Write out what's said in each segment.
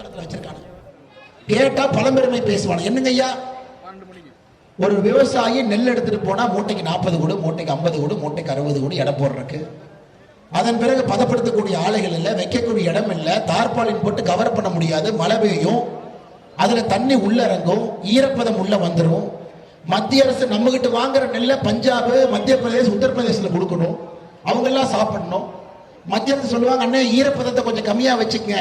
காலத்துல வச்சிருக்காங்க. கேட்டா பழம்பெருமை பேசுவாங்க. என்னங்க ஐயா, ஒரு விவசாயி நெல் எடுத்துட்டு போனா மூட்டைக்கு 40 கூடு, மூட்டைக்கு 50 கூடு, மூட்டைக்கு 60 கூடு எடை போடுறதுக்கு. அதன் பிறகு பதப்படுத்தக்கூடிய ஆலைகள் இல்லை, வைக்கக்கூடிய இடம் இல்லை, தார்பாலின் போட்டு கவர் பண்ண முடியாது, மழை பெய்யும், அதுல தண்ணி உள்ள இறங்கும், ஈரப்பதம் உள்ள வந்துடும். மத்திய அரசு நம்ம கிட்ட வாங்குற நெல்லை பஞ்சாப், மத்திய பிரதேச, உத்தரப்பிரதேசத்துல கொடுக்கணும், அவங்க எல்லாம் சாப்பிடணும். மத்திய அரசு சொல்லுவாங்க, அண்ணே ஈரப்பதத்தை கொஞ்சம் கம்மியா வச்சுக்கங்க,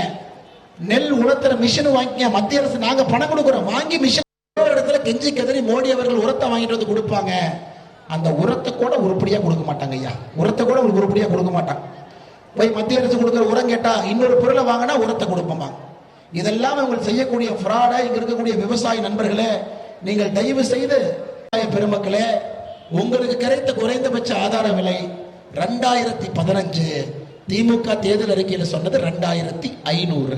நெல் உணர்த்துற மிஷின் வாங்கிக்க. மத்திய அரசு நாங்க பணம் கொடுக்குறோம், வாங்கி மிஷின் இடத்துல கெஞ்சி கதறி மோடி அவர்கள் உரத்தை வாங்கிட்டு வந்து கொடுப்பாங்க. அந்த உரத்தை கூட உருப்படியா கொடுக்க மாட்டாங்க ஐயா, உரத்தை கூட உருப்படியா கொடுக்க மாட்டாங்க. போய் மத்திய அரசு கொடுக்குற உரம் கேட்டா இன்னொரு பொருளை வாங்கினா உரத்தை கொடுப்போமா. இதெல்லாம் அவங்க செய்யக்கூடிய ஃப்ராடா. இங்க இருக்கக்கூடிய விவசாய நண்பர்களே, நீங்கள் தயவு செய்து பெருமக்களே, உங்களுக்கு கிடைத்த குறைந்தபட்ச ஆதார விலை 2015 திமுக தேர்தல் அறிக்கையில் சொன்னது 2500.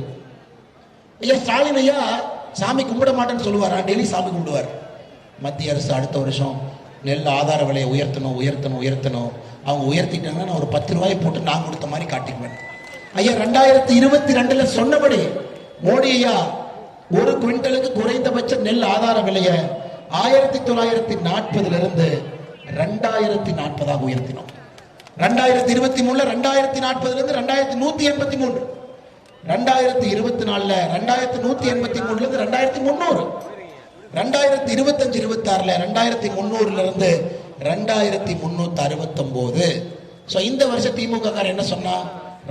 ஐயா ஸ்டாலின் ஐயா சாமி கும்பிட மாட்டேன்னு சொல்லுவாரா? டெய்லி சாமி கும்பிடுவார். மத்திய அரசு அடுத்த வருஷம் நெல் ஆதார விலையை உயர்த்தணும் உயர்த்தணும் உயர்த்தணும். அவங்க உயர்த்திட்டாங்கன்னா நான் ஒரு 10 ரூபாய் போட்டு நான் கொடுத்த மாதிரி காட்டிக்குவேன். ஐயா 2022 சொன்னபடி மோடி ஐயா ஒரு குவிண்டலுக்கு குறைந்தபட்ச நெல் ஆதார விலையை 1940 இருந்து 2040 உயர்த்தினோம். 2023 2040 இருந்து 2183, 2024 2183 இருந்து 2300, 2025 26 2300 இருந்து 2369. இந்த வருஷம் திமுக காரன் என்ன சொன்னா,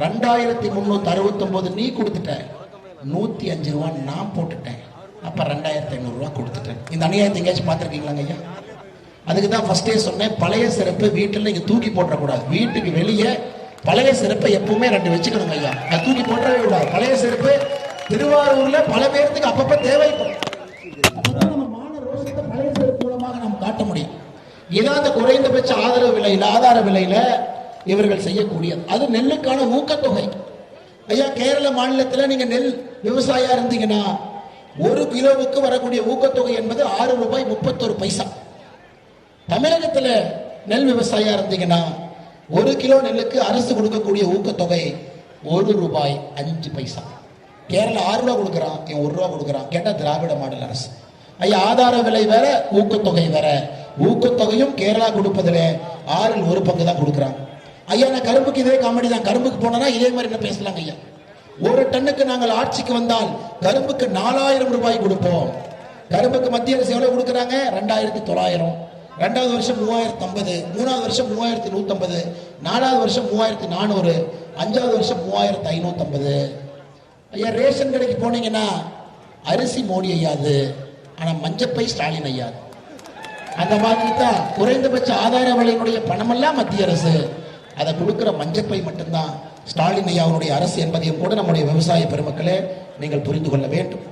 2369 நீ கொடுத்துட்ட, 105 ரூபா நான் போட்டுட்டேன், அப்ப 2500 ரூபா கொடுத்துட்டேன். இந்த அநியாயத்தை எங்கேயாச்சும் பார்த்துருக்கீங்களாங்க ஐயா? அதுக்கு தான் ஃபர்ஸ்டே சொன்னேன், பழைய சிறப்பு வீட்டில் நீங்க தூக்கி போட்டக்கூடாது. வீட்டுக்கு வெளியே பழைய சிறப்பை எப்பவுமே 2 வச்சுக்கணுங்க ஐயா, அது தூக்கி போட்டவே கூடாது. பழைய சிறப்பு திருவாரூர்ல பல பேருக்கு அப்பப்ப தேவைப்படும். நம்ம மான ரோஷத்தை பழைய சிறப்பு மூலமாக நாம் காட்ட முடியும். இதான் அந்த குறைந்தபட்ச ஆதரவு விலையில ஆதார விலையில இவர்கள் செய்யக்கூடியது. அது நெல்லுக்கான ஊக்கத்தொகை. ஐயா கேரள மாநிலத்தில் நீங்க நெல் விவசாயியா இருந்தீங்கன்னா 1 கிலோவுக்கு வரக்கூடிய ஊக்கத்தொகை என்பது 6 ரூபாய் 31 பைசா. தமிழகத்தில் நெல் விவசாயியா இருந்தீங்கன்னா 1 கிலோ நெல்லுக்கு அரசு கொடுக்கக்கூடிய ஊக்கத்தொகை 1 ரூபாய் 5 பைசா. கேரளா 6 ரூபா கொடுக்குறான், 1 ரூபா கொடுக்குறான். கேட்டா திராவிட மாடல் அரசு. ஐயா ஆதார விலை வேற, ஊக்கத்தொகை வேற. ஊக்கத்தொகையும் கேரளா கொடுப்பதில் 6 1 பங்கு தான் கொடுக்குறாங்க. ஐயா நான் கரும்புக்கு இதே காமெடி தான். கரும்புக்கு போனா இதே மாதிரி என்ன பேசலாங்க ஐயா. 1 டன்னுக்கு நாங்கள் ஆட்சிக்கு வந்தால் கரும்புக்கு 4000 ரூபாய் கொடுப்போம். கரும்புக்கு மத்திய அரசு எவ்வளவு கொடுக்குறாங்க? 2900. 2வது வருஷம் 3050, 3வது வருஷம் 3150, 4வது வருஷம் 3400, 5வது வருஷம் 3550. ஐயா ரேஷன் கடைக்கு போனீங்கன்னா அரிசி மோடி ஐயாது, ஆனா மஞ்சப்பை ஸ்டாலின் ஐயாது. அந்த மாதிரி தான் குறைந்தபட்ச ஆதார விலையினுடைய பணமெல்லாம் மத்திய அரசு, அதை கொடுக்கிற மஞ்சப்பை மட்டும்தான் ஸ்டாலின் ஐயாவுடைய அரசு என்பதையும் கூட நம்முடைய விவசாய பெருமக்களே நீங்கள் புரிந்து கொள்ள வேண்டும்.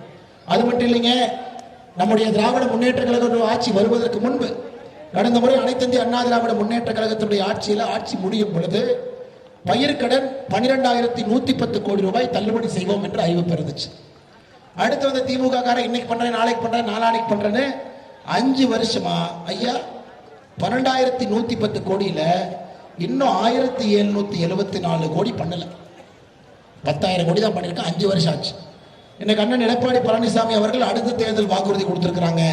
அது மட்டும் இல்லைங்க, நம்முடைய திராவிட முன்னேற்ற கழக ஆட்சி வருவதற்கு முன்பு கடந்த முறை அனைத்து இந்திய அண்ணா திராவிட முன்னேற்ற கழகத்தினுடைய ஆட்சி முடியும் பொழுது பயிர்க்கடன் 12,110 கோடி ரூபாய் தள்ளுபடி செய்வோம் என்று அறிவிப்பு இருந்துச்சு. அடுத்து வந்து திமுக காரன் இன்னைக்கு பண்றேன், நாளைக்கு பண்றேன், நாளானைக்கு பண்றேன்னு 5 வருஷமா ஐயா 12,110 கோடியில இன்னும் 1,774 கோடி பண்ணல. 10,000 கோடி தான் பண்ணிருக்கேன். 5 வருஷம் ஆச்சு. இன்னைக்கு அண்ணன் எடப்பாடி பழனிசாமி அவர்கள் அடுத்த தேர்தல் வாக்குறுதி கொடுத்திருக்கிறாங்க.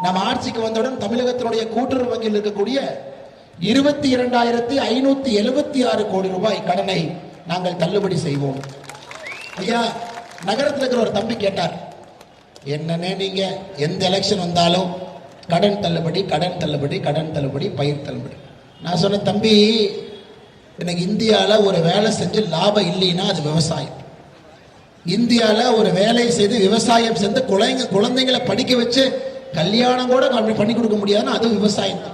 நம்ம ஆட்சிக்கு வந்தவுடன் தமிழகத்தினுடைய கூட்டுறவு வங்கியில் இருக்கக்கூடிய 22,576 கோடி ரூபாய் கடனை நாங்கள் தள்ளுபடி செய்வோம். ஐயா நகரத்தில் இருக்கிற ஒரு தம்பி கேட்டார், என்னன்னே நீங்க எந்த எலெக்ஷன் வந்தாலும் கடன் தள்ளுபடி கடன் தள்ளுபடி கடன் தள்ளுபடி பயிர் தள்ளுபடி. நான் சொன்ன தம்பி, எனக்கு இந்தியாவில் ஒரு வேலை செஞ்சு லாபம் இல்லைன்னா அது விவசாயம். இந்தியாவில் ஒரு வேலை செய்து விவசாயம் செஞ்சு குழந்தைங்களை படிக்க வச்சு கல்யாணம் கூட பண்ணி கொடுக்க முடியாதுன்னா அது விவசாயம் தான்.